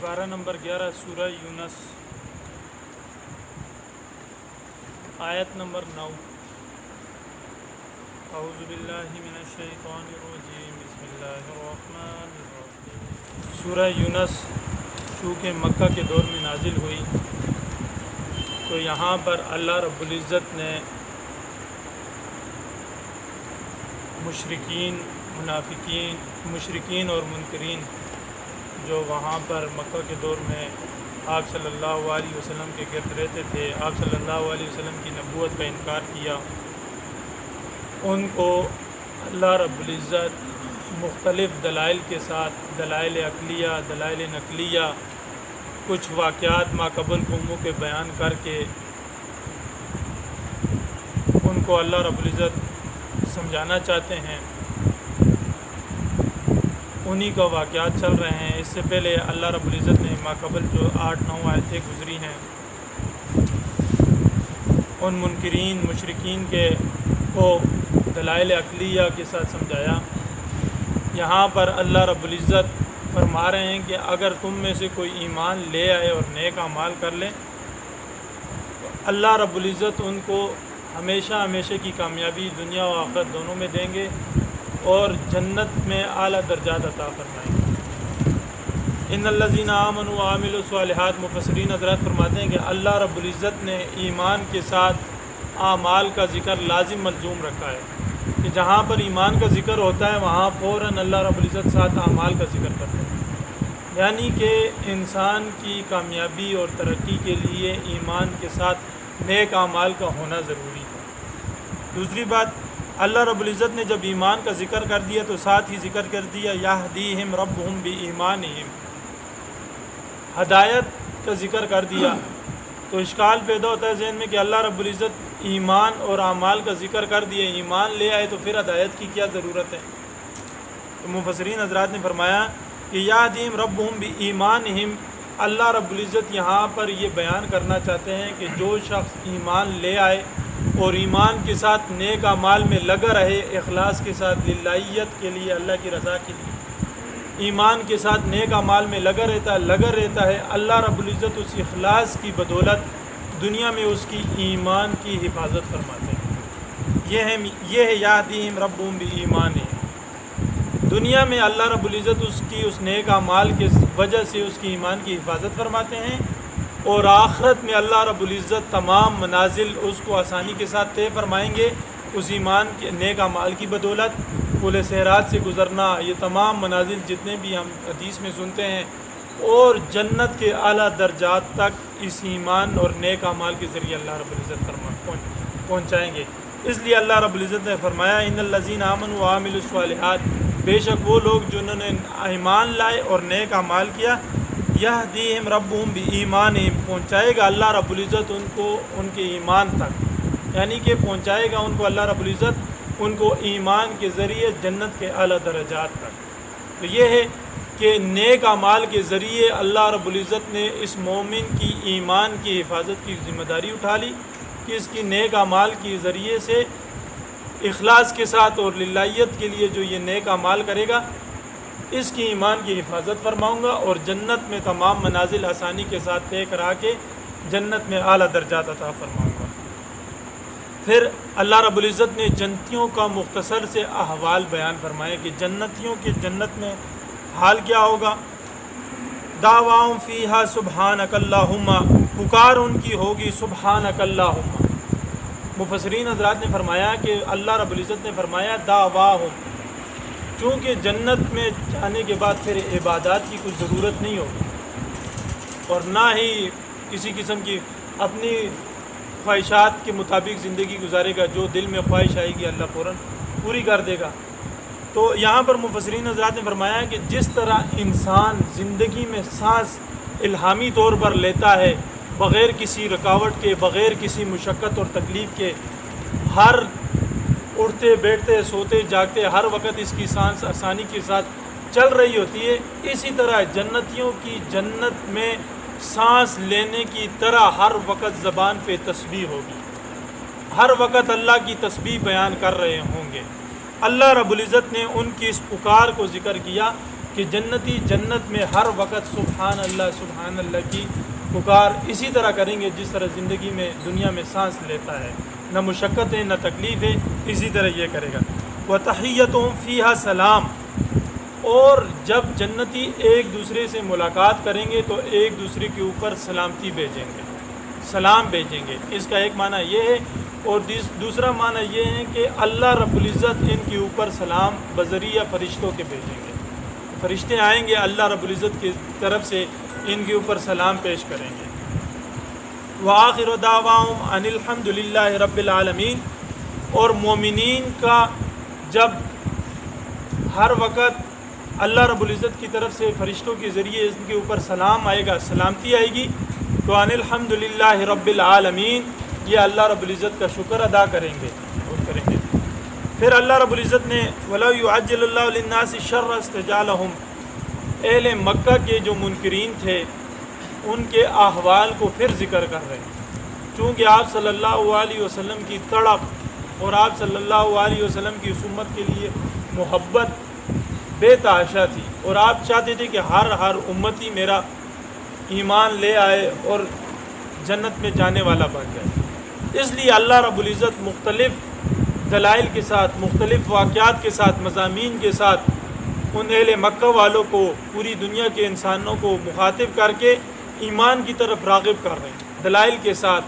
پارہ نمبر 11 سورہ یونس آیت نمبر 9۔ اعوذ باللہ من الشیطان الرجیم بسم اللہ الرحمن الرحیم۔ سورہ یونس چونکہ مکہ کے دور میں نازل ہوئی تو یہاں پر اللہ رب العزت نے مشرکین اور منکرین جو وہاں پر مکہ کے دور میں آپ صلی اللہ علیہ وسلم کے گرد رہتے تھے، آپ صلی اللہ علیہ وسلم کی نبوت کا انکار کیا، ان کو اللہ رب العزت مختلف دلائل کے ساتھ، دلائل عقلیہ، دلائل نقلیہ، کچھ واقعات ماقبل قوموں کے بیان کر کے ان کو اللہ رب العزت سمجھانا چاہتے ہیں۔ انہی کا واقعات چل رہے ہیں۔ اس سے پہلے اللہ رب العزت نے ماقبل جو 8-9 آیتیں گزری ہیں ان منکرین مشرکین کو دلائل عقلیہ کے ساتھ سمجھایا۔ یہاں پر اللہ رب العزت فرما رہے ہیں کہ اگر تم میں سے کوئی ایمان لے آئے اور نیک اعمال کر لے تو اللہ رب العزت ان کو ہمیشہ کی کامیابی دنیا و آخرت دونوں میں دیں گے اور جنت میں اعلیٰ درجات عطا فرمائیں گے۔ ان الذین آمنوا وعملوا الصالحات، مفسرین حضرات فرماتے ہیں کہ اللہ رب العزت نے ایمان کے ساتھ اعمال کا ذکر لازم ملزوم رکھا ہے کہ جہاں پر ایمان کا ذکر ہوتا ہے وہاں فوراً اللہ رب العزت ساتھ اعمال کا ذکر کرتے ہیں، یعنی کہ انسان کی کامیابی اور ترقی کے لیے ایمان کے ساتھ نیک اعمال کا ہونا ضروری ہے۔ دوسری بات، اللہ رب العزت نے جب ایمان کا ذکر کر دیا تو ساتھ ہی ذکر کر دیا یہدیہم ربہم بایمانہم، ہدایت کا ذکر کر دیا۔ تو اشکال پیدا ہوتا ہے ذہن میں کہ اللہ رب العزت ایمان اور اعمال کا ذکر کر دیا، ایمان لے آئے تو پھر ہدایت کی کیا ضرورت ہے؟ تو مفسرین حضرات نے فرمایا کہ یہدیہم ربہم بایمانہم، اللہ رب العزت یہاں پر یہ بیان کرنا چاہتے ہیں کہ جو شخص ایمان لے آئے اور ایمان کے ساتھ نیک اعمال میں لگا رہے، اخلاص کے ساتھ، للہیت کے لیے، اللہ کی رضا کے لیے ایمان کے ساتھ نیک اعمال میں لگا رہتا ہے، اللہ رب العزت اس اخلاص کی بدولت دنیا میں اس کی ایمان کی حفاظت فرماتے ہیں۔ یہ ہے یہدیہم ربہم بایمانہم، دنیا میں اللہ رب العزت اس نیک اعمال کے وجہ سے اس کی ایمان کی حفاظت فرماتے ہیں، اور آخرت میں اللہ رب العزت تمام منازل اس کو آسانی کے ساتھ طے فرمائیں گے اس ایمان کے نیک اعمال کی بدولت۔ پل صراط سے گزرنا، یہ تمام منازل جتنے بھی ہم حدیث میں سنتے ہیں، اور جنت کے اعلیٰ درجات تک اس ایمان اور نیک اعمال کے ذریعے اللہ رب العزت پہنچائیں گے۔ اس لیے اللہ رب العزت نے فرمایا ان الذین آمنوا وعملوا الصالحات، بے شک وہ لوگ جنہوں نے ایمان لائے اور نیک اعمال کیا، یہدیہم ربہم بایمانہم، پہنچائے گا اللہ رب العزت ان کو ان کے ایمان تک، یعنی کہ پہنچائے گا ان کو اللہ رب العزت ان کو ایمان کے ذریعے جنت کے اعلیٰ درجات تک۔ تو یہ ہے کہ نیک اعمال کے ذریعے اللہ رب العزت نے اس مومن کی ایمان کی حفاظت کی ذمہ داری اٹھا لی کہ اس کی نیک اعمال کے ذریعے سے اخلاص کے ساتھ اور للہیت کے لیے جو یہ نیک اعمال کرے گا اس کی ایمان کی حفاظت فرماؤں گا اور جنت میں تمام منازل آسانی کے ساتھ طے کرا کے جنت میں اعلیٰ درجات عطا فرماؤں گا۔ پھر اللہ رب العزت نے جنتیوں کا مختصر سے احوال بیان فرمائے کہ جنتیوں کے جنت میں حال کیا ہوگا۔ دعواہم فیہا سبحانک اللہم، پکار ان کی ہوگی سبحانک اللہم۔ مفسرین حضرات نے فرمایا کہ اللہ رب العزت نے فرمایا دعواہم، چونکہ جنت میں جانے کے بعد پھر عبادات کی کوئی ضرورت نہیں ہوگی اور نہ ہی کسی قسم کی اپنی خواہشات کے مطابق زندگی گزارے گا، جو دل میں خواہش آئے گی اللہ فوراً پوری کر دے گا۔ تو یہاں پر مفسرین حضرات نے فرمایا کہ جس طرح انسان زندگی میں سانس الہامی طور پر لیتا ہے بغیر کسی رکاوٹ کے، بغیر کسی مشقت اور تکلیف کے، ہر اٹھتے بیٹھتے سوتے جاگتے ہر وقت اس کی سانس آسانی کے ساتھ چل رہی ہوتی ہے، اسی طرح جنتیوں کی جنت میں سانس لینے کی طرح ہر وقت زبان پہ تسبیح ہوگی، ہر وقت اللہ کی تسبیح بیان کر رہے ہوں گے۔ اللہ رب العزت نے ان کی اس پکار کو ذکر کیا کہ جنتی جنت میں ہر وقت سبحان اللہ کی پکار اسی طرح کریں گے جس طرح زندگی میں دنیا میں سانس لیتا ہے، نہ مشقت ہے نہ تکلیف ہے، اسی طرح یہ کرے گا۔ وَتَحِيَّتُهُمْ فِيهَا سلام، اور جب جنتی ایک دوسرے سے ملاقات کریں گے تو ایک دوسرے کے اوپر سلامتی بھیجیں گے، سلام بھیجیں گے۔ اس کا ایک معنی یہ ہے، اور دوسرا معنی یہ ہے کہ اللہ رب العزت ان کے اوپر سلام بذریعہ فرشتوں کے بھیجیں گے، فرشتے آئیں گے اللہ رب العزت کی طرف سے ان کے اوپر سلام پیش کریں گے۔ وآخر دعواہم ان الحمد للہ رب العالمین، اور مومنین کا جب ہر وقت اللہ رب العزت کی طرف سے فرشتوں کے ذریعے ان کے اوپر سلام آئے گا، سلامتی آئے گی، تو ان الحمد للہ رب العالمین، یہ اللہ رب العزت کا شکر ادا کریں گے اور کریں گے۔ پھر اللہ رب العزت نے وَلَوْ يُعَجِّلُ اللَّهُ لِلنَّاسِ الشَّرَّ اسْتَعْجَالَهُمْ، اہل مکہ کے جو منکرین تھے ان کے احوال کو پھر ذکر کر رہے ہیں، چونکہ آپ صلی اللہ علیہ وسلم کی تڑپ اور آپ صلی اللہ علیہ وسلم کی اس امت کے لیے محبت بے تحاشا تھی، اور آپ چاہتے تھے کہ ہر امتی میرا ایمان لے آئے اور جنت میں جانے والا بن جائے۔ اس لیے اللہ رب العزت مختلف دلائل کے ساتھ، مختلف واقعات کے ساتھ، مضامین کے ساتھ ان اہل مکہ والوں کو، پوری دنیا کے انسانوں کو مخاطب کر کے ایمان کی طرف راغب کر رہے ہیں، دلائل کے ساتھ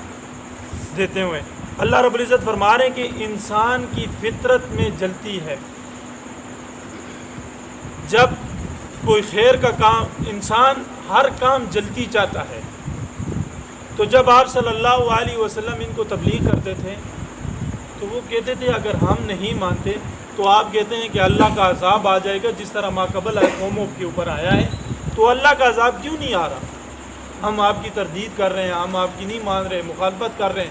دیتے ہوئے۔ اللہ رب العزت فرما رہے ہیں کہ انسان کی فطرت میں جلتی ہے، جب کوئی خیر کا کام، انسان ہر کام جلتی چاہتا ہے، تو جب آپ صلی اللہ علیہ وسلم ان کو تبلیغ کرتے تھے تو وہ کہتے تھے اگر ہم نہیں مانتے تو آپ کہتے ہیں کہ اللہ کا عذاب آ جائے گا جس طرح ماقبل قوموں کے اوپر آیا ہے، تو اللہ کا عذاب کیوں نہیں آ رہا؟ ہم آپ کی تردید کر رہے ہیں، ہم آپ کی نہیں مان رہے، مخالفت کر رہے ہیں،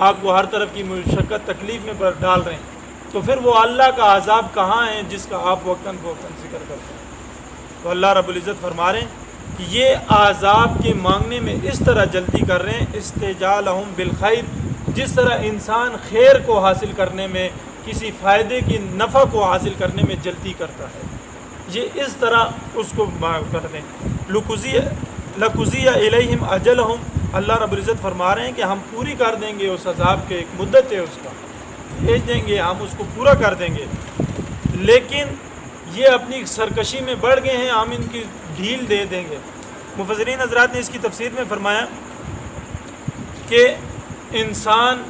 آپ کو ہر طرف کی مشقت تکلیف میں ڈال رہے ہیں، تو پھر وہ اللہ کا عذاب کہاں ہے جس کا آپ وقتاً فوقتاً ذکر کرتے ہیں؟ تو اللہ رب العزت فرما رہے ہیں کہ یہ عذاب کے مانگنے میں اس طرح جلدی کر رہے ہیں، استعجالہم بالخیر، جس طرح انسان خیر کو حاصل کرنے میں، کسی فائدے کی نفع کو حاصل کرنے میں جلدی کرتا ہے، یہ اس طرح اس کو کر دیں۔ لَقُضِيَ إِلَيْهِمْ أَجَلَهُمْ، اللہ رب العزت فرما رہے ہیں کہ ہم پوری کر دیں گے اس عذاب کے، ایک مدت ہے اس کا، بھیج دیں گے، ہم اس کو پورا کر دیں گے، لیکن یہ اپنی سرکشی میں بڑھ گئے ہیں، ہم ان کی ڈھیل دے دیں گے۔ مفسرین حضرات نے اس کی تفسیر میں فرمایا کہ انسان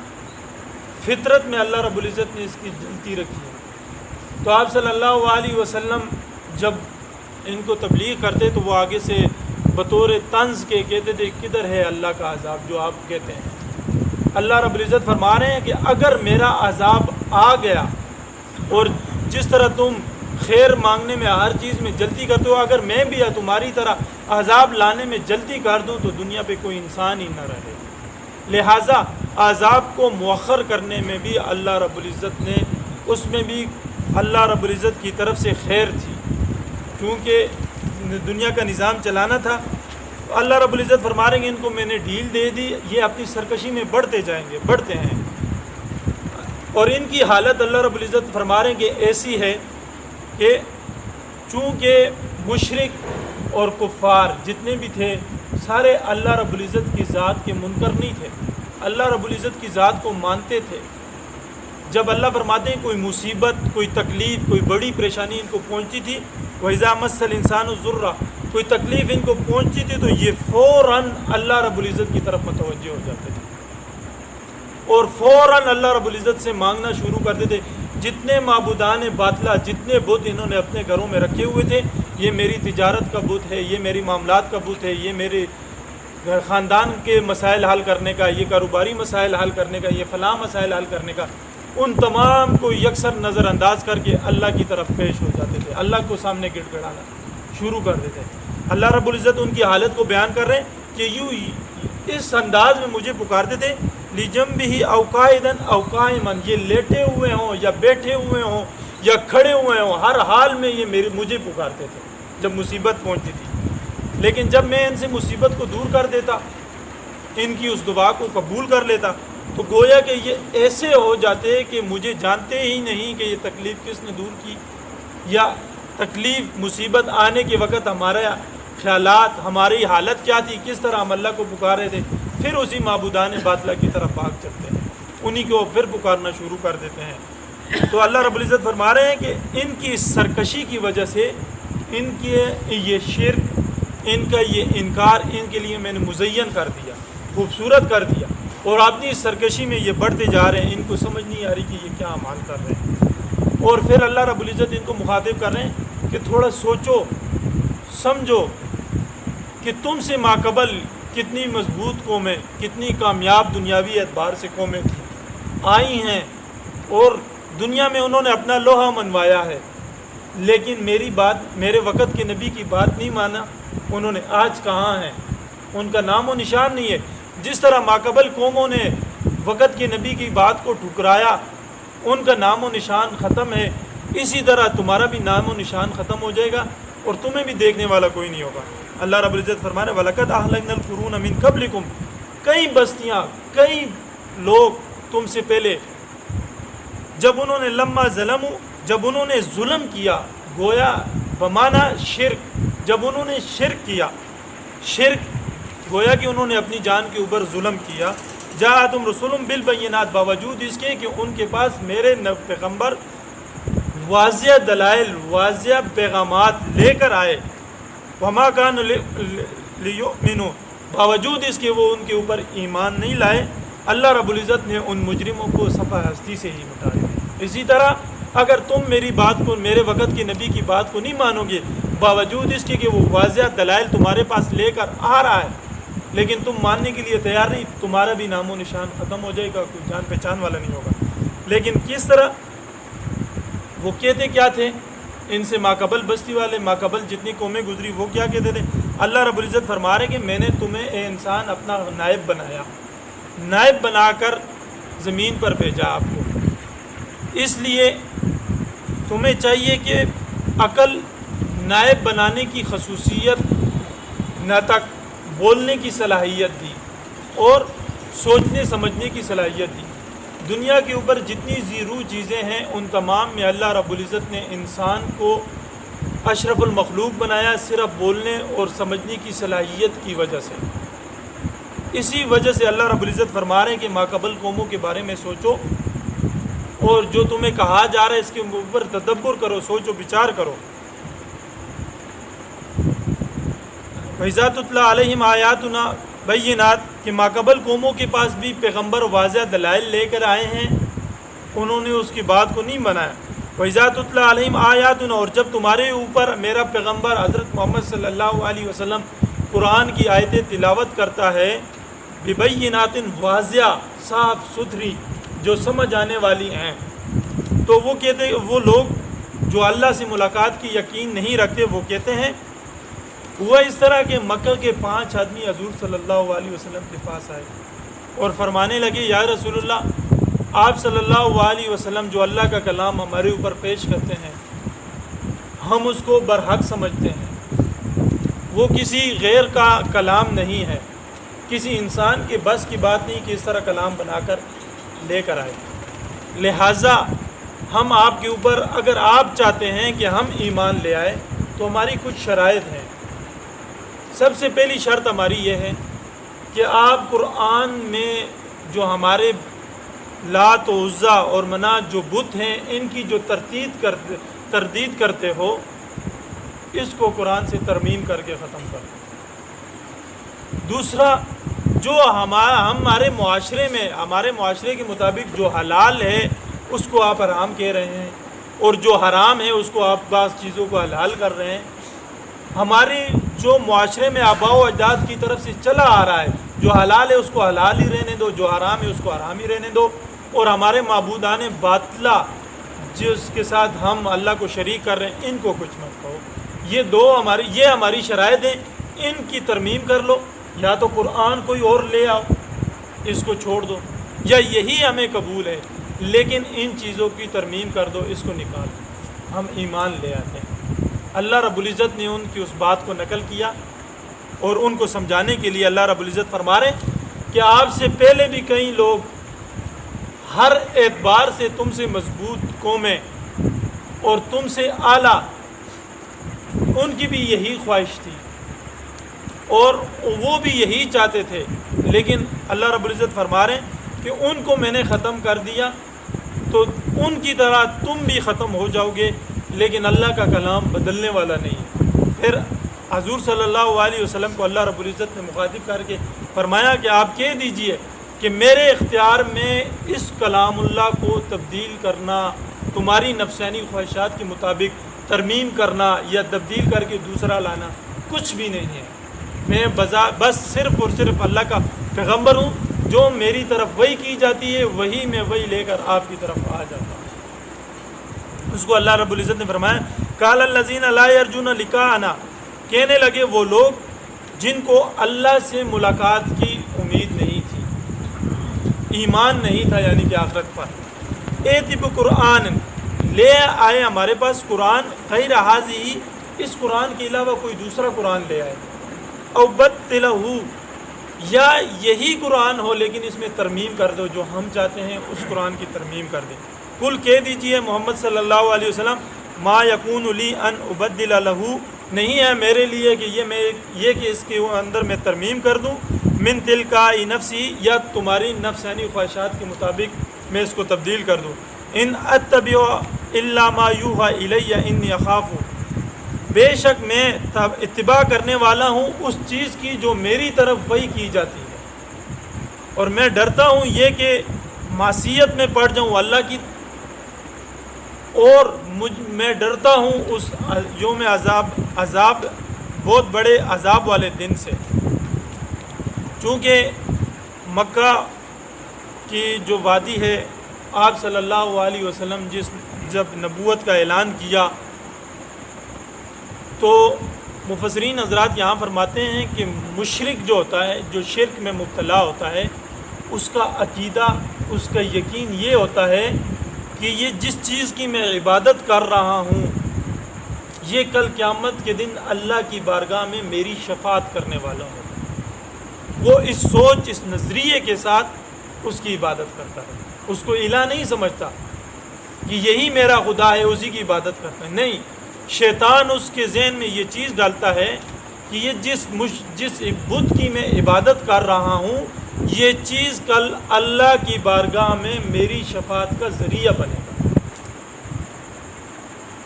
فطرت میں اللہ رب العزت نے اس کی جلتی رکھی ہے، تو آپ صلی اللہ علیہ وسلم جب ان کو تبلیغ کرتے تو وہ آگے سے بطور طنز کے کہتے تھے کدھر ہے اللہ کا عذاب جو آپ کہتے ہیں۔ اللہ رب العزت فرما رہے ہیں کہ اگر میرا عذاب آ گیا، اور جس طرح تم خیر مانگنے میں ہر چیز میں جلدی کرتے ہو، اگر میں بھی تمہاری طرح عذاب لانے میں جلدی کر دوں تو دنیا پہ کوئی انسان ہی نہ رہے۔ لہٰذا عذاب کو مؤخر کرنے میں بھی اللہ رب العزت نے، اس میں بھی اللہ رب العزت کی طرف سے خیر تھی، کیونکہ دنیا کا نظام چلانا تھا۔ اللہ رب العزت فرما رہے ہیں ان کو میں نے ڈھیل دے دی، یہ اپنی سرکشی میں بڑھتے جائیں گے، بڑھتے ہیں، اور ان کی حالت اللہ رب العزت فرما رہے ہیں کہ ایسی ہے کہ چونکہ مشرک اور کفار جتنے بھی تھے سارے اللہ رب العزت کی ذات کے منکر نہیں تھے، اللہ رب العزت کی ذات کو مانتے تھے۔ جب اللہ فرماتے ہیں کوئی مصیبت، کوئی تکلیف، کوئی بڑی پریشانی ان کو پہنچتی تھی، وَإِذَا مَسَّ الْإِنسَانُ الضُّرَّ، کوئی تکلیف ان کو پہنچتی تھی تو یہ فوراً اللہ رب العزت کی طرف متوجہ ہو جاتے تھے اور فوراً اللہ رب العزت سے مانگنا شروع کرتے تھے۔ جتنے معبودان باطلہ، جتنے بت انہوں نے اپنے گھروں میں رکھے ہوئے تھے، یہ میری تجارت کا بت ہے، یہ میری معاملات کا بت ہے، یہ میرے خاندان کے مسائل حل کرنے کا، یہ کاروباری مسائل حل کرنے کا، یہ فلاں مسائل حل کرنے کا، ان تمام کو یکسر نظر انداز کر کے اللہ کی طرف پیش ہو جاتے تھے، اللہ کو سامنے گڑ گڑانا شروع کر دیتے۔ اللہ رب العزت ان کی حالت کو بیان کر رہے ہیں کہ یوں اس انداز میں مجھے پکارتے تھے، لِجَنبِهِ أَوْ قَائِدًا أَوْ قَائِمًا، یہ لیٹے ہوئے ہوں یا بیٹھے ہوئے ہوں یا کھڑے ہوئے ہوں، ہر حال میں یہ مجھے پکارتے تھے جب مصیبت پہنچتی تھی۔ لیکن جب میں ان سے مصیبت کو دور کر دیتا، ان کی اس دعا کو قبول کر لیتا، تو گویا کہ یہ ایسے ہو جاتے کہ مجھے جانتے ہی نہیں کہ یہ تکلیف کس نے دور کی، یا تکلیف مصیبت آنے کے وقت ہمارے خیالات، ہماری حالت کیا تھی، کس طرح ہم اللہ کو پکارے تھے، پھر اسی معبودان باطلہ کی طرف بھاگ چلتے ہیں، انہی کو پھر پکارنا شروع کر دیتے ہیں۔ تو اللہ رب العزت فرما رہے ہیں کہ ان کی سرکشی کی وجہ سے، ان کے یہ شرک، ان کا یہ انکار، ان کے لیے میں نے مزین کر دیا، خوبصورت کر دیا، اور اپنی سرکشی میں یہ بڑھتے جا رہے ہیں، ان کو سمجھ نہیں آ رہی کہ یہ کیا اعمال کر رہے ہیں۔ اور پھر اللہ رب العزت ان کو مخاطب کر رہے ہیں کہ تھوڑا سوچو سمجھو کہ تم سے ماقبل کتنی مضبوط قومیں، کتنی کامیاب دنیاوی اعتبار سے قومیں آئی ہیں، اور دنیا میں انہوں نے اپنا لوہا منوایا ہے، لیکن میری بات، میرے وقت کے نبی کی بات نہیں مانا انہوں نے۔ آج کہاں ہیں؟ ان کا نام و نشان نہیں ہے۔ جس طرح ماقبل قوموں نے وقت کے نبی کی بات کو ٹھکرایا، ان کا نام و نشان ختم ہے، اسی طرح تمہارا بھی نام و نشان ختم ہو جائے گا، اور تمہیں بھی دیکھنے والا کوئی نہیں ہوگا۔ اللہ رب العزت فرما رہے ہیں وَلَقَدْ أَهْلَكْنَا الْقُرُونَ مِنْ قَبْلِكُمْ، کئی بستیاں، کئی لوگ تم سے پہلے، جب انہوں نے لما ظلموا، جب انہوں نے ظلم کیا، گویا بمانا شرک، جب انہوں نے شرک کیا، شرک گویا کہ انہوں نے اپنی جان کے اوپر ظلم کیا، جاءتہم رسولہم بالبینات، باوجود اس کے کہ ان کے پاس میرے پیغمبر واضح دلائل، واضح پیغامات لے کر آئے، وما کان لیؤمنوا، باوجود اس کے وہ ان کے اوپر ایمان نہیں لائے، اللہ رب العزت نے ان مجرموں کو صفحہ ہستی سے ہی مٹا دیا۔ اسی طرح اگر تم میری بات کو، میرے وقت کے نبی کی بات کو نہیں مانو گے، باوجود اس کے کہ وہ واضح دلائل تمہارے پاس لے کر آ رہا ہے، لیکن تم ماننے کے لیے تیار نہیں، تمہارا بھی نام و نشان ختم ہو جائے گا، کوئی جان پہچان والا نہیں ہوگا۔ لیکن کس طرح وہ کہتے کیا تھے؟ ان سے ماقبل بستی والے، ماقبل جتنی قومیں گزری، وہ کیا کہتے تھے؟ اللہ رب العزت فرما رہے کہ میں نے تمہیں اے انسان اپنا نائب بنایا، نائب بنا کر زمین پر بھیجا آپ کو، اس لیے تمہیں چاہیے کہ عقل، نائب بنانے کی خصوصیت، نطق، بولنے کی صلاحیت دی، اور سوچنے سمجھنے کی صلاحیت دی۔ دنیا کے اوپر جتنی زیرو چیزیں ہیں، ان تمام میں اللہ رب العزت نے انسان کو اشرف المخلوق بنایا، صرف بولنے اور سمجھنے کی صلاحیت کی وجہ سے۔ اسی وجہ سے اللہ رب العزت فرما رہے ہیں کہ ماقبل قوموں کے بارے میں سوچو، اور جو تمہیں کہا جا رہا ہے اس کے اوپر تدبر کرو، سوچو بچار کرو۔ وَإِذَا تُتْلَىٰ عَلَيْهِمْ آيَاتُنَا بَيِّنَاتٍ، کہ ماقبل قوموں کے پاس بھی پیغمبر واضح دلائل لے کر آئے ہیں، انہوں نے اس کی بات کو نہیں منایا۔ وَإِذَا تُتْلَىٰ عَلَيْهِمْ آيَاتُنَا، اور جب تمہارے اوپر میرا پیغمبر حضرت محمد صلی اللہ علیہ وسلم قرآن کی آیتیں تلاوت کرتا ہے، بِبَيِّنَاتٍ، واضح، صاف ستھری، جو سمجھ آنے والی ہیں، تو وہ کہتے، وہ لوگ جو اللہ سے ملاقات کی یقین نہیں رکھتے، وہ کہتے ہیں، ہوا اس طرح کہ مکہ کے 5 آدمی حضور صلی اللہ علیہ وسلم کے پاس آئے اور فرمانے لگے یا رسول اللہ، آپ صلی اللہ علیہ وسلم جو اللہ کا کلام ہمارے اوپر پیش کرتے ہیں، ہم اس کو برحق سمجھتے ہیں، وہ کسی غیر کا کلام نہیں ہے، کسی انسان کے بس کی بات نہیں کہ اس طرح کلام بنا کر لے کر آئے، لہٰذا ہم آپ کے اوپر، اگر آپ چاہتے ہیں کہ ہم ایمان لے آئے تو ہماری کچھ شرائط ہیں۔ سب سے پہلی شرط ہماری یہ ہے کہ آپ قرآن میں جو ہمارے لات و عزا اور منات جو بت ہیں، ان کی جو تردید کرتے ہو، اس کو قرآن سے ترمیم کر کے ختم کر دو۔ دوسرا، جو ہمارے معاشرے میں، ہمارے معاشرے کے مطابق جو حلال ہے اس کو آپ حرام کہہ رہے ہیں، اور جو حرام ہے اس کو آپ بعض چیزوں کو حلال کر رہے ہیں۔ ہماری جو معاشرے میں آباء و اجداد کی طرف سے چلا آ رہا ہے، جو حلال ہے اس کو حلال ہی رہنے دو، جو حرام ہے اس کو حرام ہی رہنے دو، اور ہمارے معبودان باطلہ جس کے ساتھ ہم اللہ کو شریک کر رہے ہیں، ان کو کچھ مت کہو۔ یہ ہماری شرائط ہیں، ان کی ترمیم کر لو، یا تو قرآن کوئی اور لے آؤ، اس کو چھوڑ دو، یا یہی ہمیں قبول ہے، لیکن ان چیزوں کی ترمیم کر دو، اس کو نکال دو، ہم ایمان لے آتے ہیں۔ اللہ رب العزت نے ان کی اس بات کو نقل کیا، اور ان کو سمجھانے کے لیے اللہ رب العزت فرما رہے ہیں کہ آپ سے پہلے بھی کئی لوگ ہر اعتبار سے تم سے مضبوط قومیں اور تم سے اعلیٰ ان کی بھی یہی خواہش تھی اور وہ بھی یہی چاہتے تھے، لیکن اللہ رب العزت فرما رہے ہیں کہ ان کو میں نے ختم کر دیا تو ان کی طرح تم بھی ختم ہو جاؤ گے، لیکن اللہ کا کلام بدلنے والا نہیں۔ پھر حضور صلی اللہ علیہ وسلم کو اللہ رب العزت نے مخاطب کر کے فرمایا کہ آپ کہہ دیجئے کہ میرے اختیار میں اس کلام اللہ کو تبدیل کرنا، تمہاری نفسانی خواہشات کے مطابق ترمیم کرنا یا تبدیل کر کے دوسرا لانا کچھ بھی نہیں ہے۔ میں بس صرف اور صرف اللہ کا پیغمبر ہوں، جو میری طرف وحی کی جاتی ہے وہی میں وحی لے کر آپ کی طرف آ جاتا ہوں۔ اس کو اللہ رب العزت نے فرمایا قال الذین لا یرجون لقاءنا، کہنے لگے وہ لوگ جن کو اللہ سے ملاقات کی امید نہیں تھی، ایمان نہیں تھا یعنی کہ آخرت پر، ایتی بقرآن، لے آئے ہمارے پاس قرآن، غیر ھذہ، اس قرآن کے علاوہ کوئی دوسرا قرآن لے آئے، او بدلہ، یا یہی قرآن ہو لیکن اس میں ترمیم کر دو، جو ہم چاہتے ہیں اس قرآن کی ترمیم کر دیں۔ قل کہہ دیجئے محمد صلی اللہ علیہ وسلم ما یکون لی ان ابدل لہ، نہیں ہے میرے لیے کہ یہ کہ اس کے اندر میں ترمیم کر دوں، من تلقاء نفسی، یا تمہاری نفسانی خواہشات کے مطابق میں اس کو تبدیل کر دوں، ان اتبع الا ما یوحی الی انی اخاف، بے شک میں اتباع کرنے والا ہوں اس چیز کی جو میری طرف وحی کی جاتی ہے، اور میں ڈرتا ہوں یہ کہ معصیت میں پڑ جاؤں اللہ کی، اور میں ڈرتا ہوں اس یوم عذاب بہت بڑے عذاب والے دن سے، چونکہ مکہ کی جو وادی ہے، آپ صلی اللہ علیہ وسلم جب نبوت کا اعلان کیا تو مفسرین حضرات یہاں فرماتے ہیں کہ مشرک جو ہوتا ہے، جو شرک میں مبتلا ہوتا ہے، اس کا عقیدہ، اس کا یقین یہ ہوتا ہے کہ یہ جس چیز کی میں عبادت کر رہا ہوں یہ کل قیامت کے دن اللہ کی بارگاہ میں میری شفاعت کرنے والا ہوں۔ وہ اس سوچ، اس نظریے کے ساتھ اس کی عبادت کرتا ہے، اس کو الہ نہیں سمجھتا کہ یہی میرا خدا ہے، اسی کی عبادت کرتا ہے، نہیں، شیطان اس کے ذہن میں یہ چیز ڈالتا ہے کہ یہ جس بت کی میں عبادت کر رہا ہوں یہ چیز کل اللہ کی بارگاہ میں میری شفاعت کا ذریعہ بنے گا۔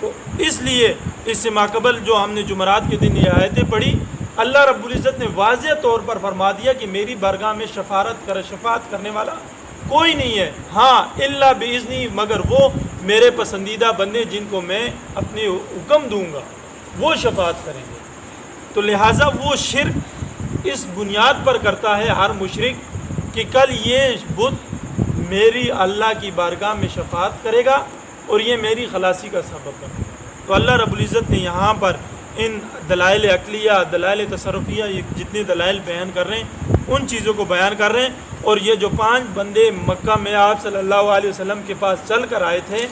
تو اس لیے اس سے ماقبل جو ہم نے جمعرات کے دن یہ آیتیں پڑھی، اللہ رب العزت نے واضح طور پر فرما دیا کہ میری بارگاہ میں شفاعت کرنے والا کوئی نہیں ہے، ہاں الا باذنی، مگر وہ میرے پسندیدہ بندے جن کو میں اپنے حکم دوں گا وہ شفاعت کریں گے۔ تو لہٰذا وہ شرک اس بنیاد پر کرتا ہے ہر مشرک کہ کل یہ بت میری اللہ کی بارگاہ میں شفاعت کرے گا اور یہ میری خلاصی کا سبب بنے گا۔ تو اللہ رب العزت نے یہاں پر ان دلائل عقلیہ، دلائل تصرفیہ، یہ جتنے دلائل بیان کر رہے ہیں ان چیزوں کو بیان کر رہے ہیں، اور یہ جو 5 بندے مکہ میں آپ صلی اللہ علیہ وسلم کے پاس چل کر آئے تھے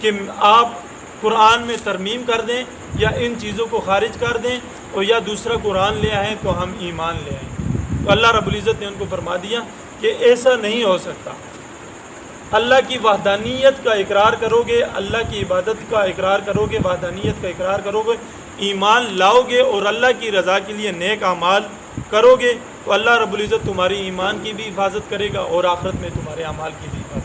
کہ آپ قرآن میں ترمیم کر دیں یا ان چیزوں کو خارج کر دیں اور یا دوسرا قرآن لے آئیں تو ہم ایمان لے آئیں، تو اللہ رب العزت نے ان کو فرما دیا کہ ایسا نہیں ہو سکتا۔ اللہ کی وحدانیت کا اقرار کرو گے، اللہ کی عبادت کا اقرار کرو گے، وحدانیت کا اقرار کرو گے، ایمان لاؤ گے اور اللہ کی رضا کے لیے نیک اعمال کرو گے تو اللہ رب العزت تمہاری ایمان کی بھی حفاظت کرے گا اور آخرت میں تمہارے اعمال کی بھی حفاظت